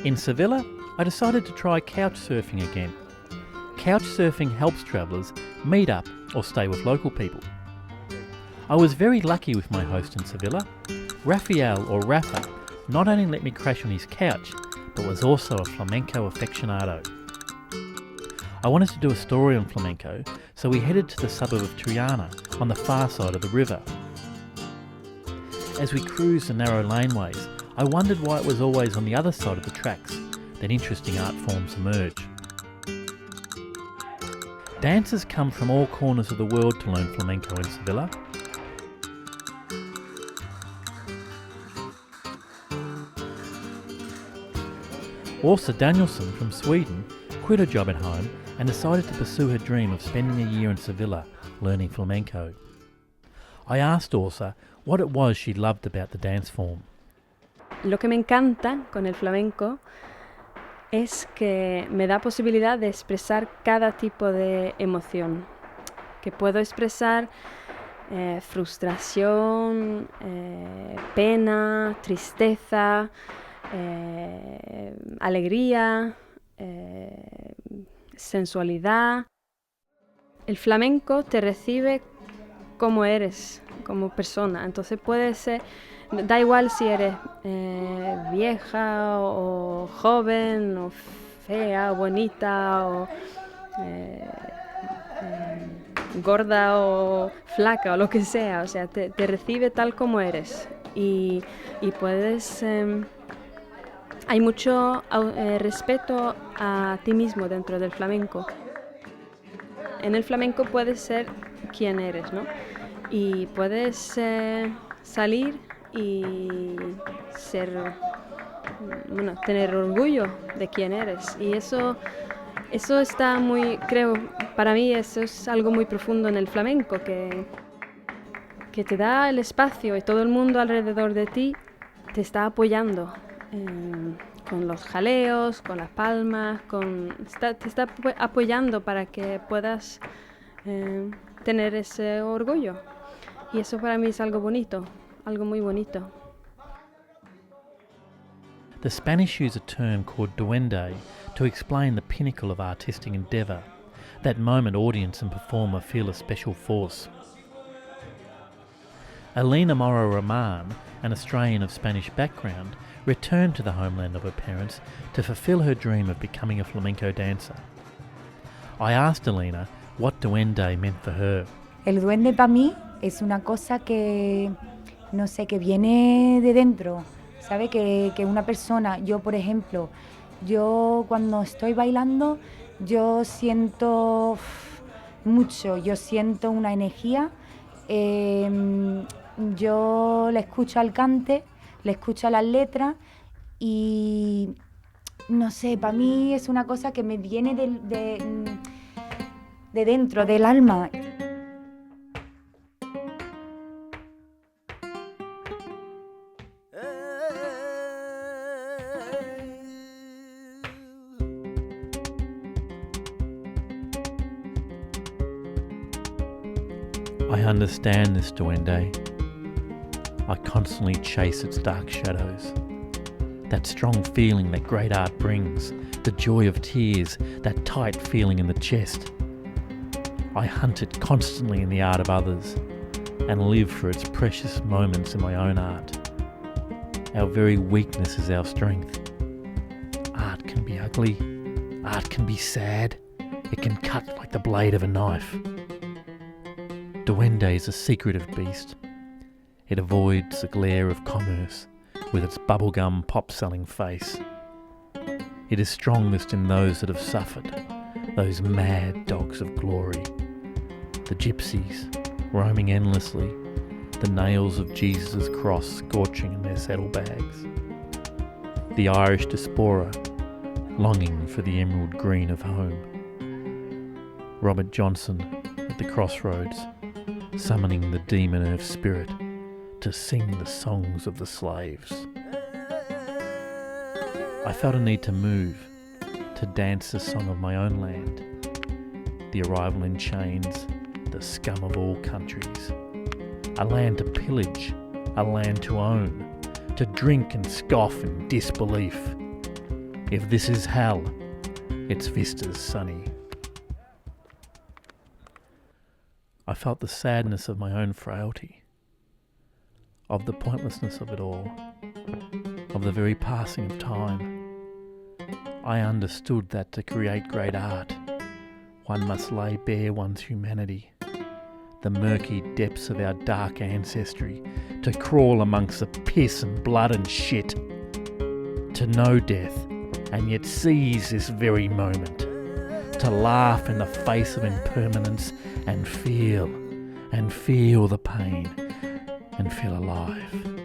In Sevilla, I decided to try couch surfing again. Couch surfing helps travellers meet up or stay with local people. I was very lucky with my host in Sevilla. Rafael, or Rafa, not only let me crash on his couch, but was also a flamenco aficionado. I wanted to do a story on flamenco, so we headed to the suburb of Triana, on the far side of the river. As we cruised the narrow laneways, I wondered why it was always on the other side of the tracks that interesting art forms emerge. Dancers come from all corners of the world to learn flamenco in Sevilla. Rosa from Sweden quit her job at home and decided to pursue her dream of spending a year in Sevilla learning flamenco. I asked Rosa what it was she loved about the dance form. Lo que me encanta con el flamenco es que me da posibilidad de expresar cada tipo de emoción, que puedo expresar frustración, pena, tristeza, alegría, sensualidad. El flamenco te recibe como eres, como persona, entonces puede ser, da igual si eres vieja o joven o fea o bonita o gorda o flaca o lo que sea, o sea, te recibe tal como eres y puedes... hay mucho respeto a ti mismo dentro del flamenco. En el flamenco puedes ser quien eres, ¿no? Y puedes salir y ser, bueno, tener orgullo de quién eres. Y eso está muy, creo, para mí eso es algo muy profundo en el flamenco, que te da el espacio y todo el mundo alrededor de ti te está apoyando. Con los jaleos, con las palmas, te está apoyando para que puedas tener ese orgullo. Y eso para mí es algo bonito, algo muy bonito. The Spanish use a term called Duende to explain the pinnacle of artistic endeavour, that moment audience and performer feel a special force. Alana Morrow Rahman, an Australian of Spanish background, returned to the homeland of her parents to fulfil her dream of becoming a flamenco dancer. I asked Alana what Duende meant for her. El duende para mí es una cosa que, no sé, que viene de dentro, ¿sabe? Que una persona, yo por ejemplo, yo cuando estoy bailando, yo siento mucho, yo siento una energía, yo le escucho al cante, le escucho a las letras y no sé, para mí es una cosa que me viene de dentro, del alma. I understand this duende. I constantly chase its dark shadows. That strong feeling that great art brings, the joy of tears, that tight feeling in the chest. I hunt it constantly in the art of others and live for its precious moments in my own art. Our very weakness is our strength. Art can be ugly. Art can be sad. It can cut like the blade of a knife. Duende is a secretive beast. It avoids the glare of commerce with its bubblegum pop-selling face. It is strongest in those that have suffered, those mad dogs of glory. The gypsies, roaming endlessly, the nails of Jesus' cross scorching in their saddlebags. The Irish diaspora, longing for the emerald green of home. Robert Johnson at the crossroads, summoning the demon of spirit to sing the songs of the slaves. I felt a need to move, to dance the song of my own land, the arrival in chains, the scum of all countries, a land to pillage, a land to own, to drink and scoff in disbelief. If this is hell, its vistas sunny. I felt the sadness of my own frailty, of the pointlessness of it all, of the very passing of time. I understood that to create great art, one must lay bare one's humanity, the murky depths of our dark ancestry, to crawl amongst the piss and blood and shit, to know death and yet seize this very moment, to laugh in the face of impermanence and feel the pain and feel alive.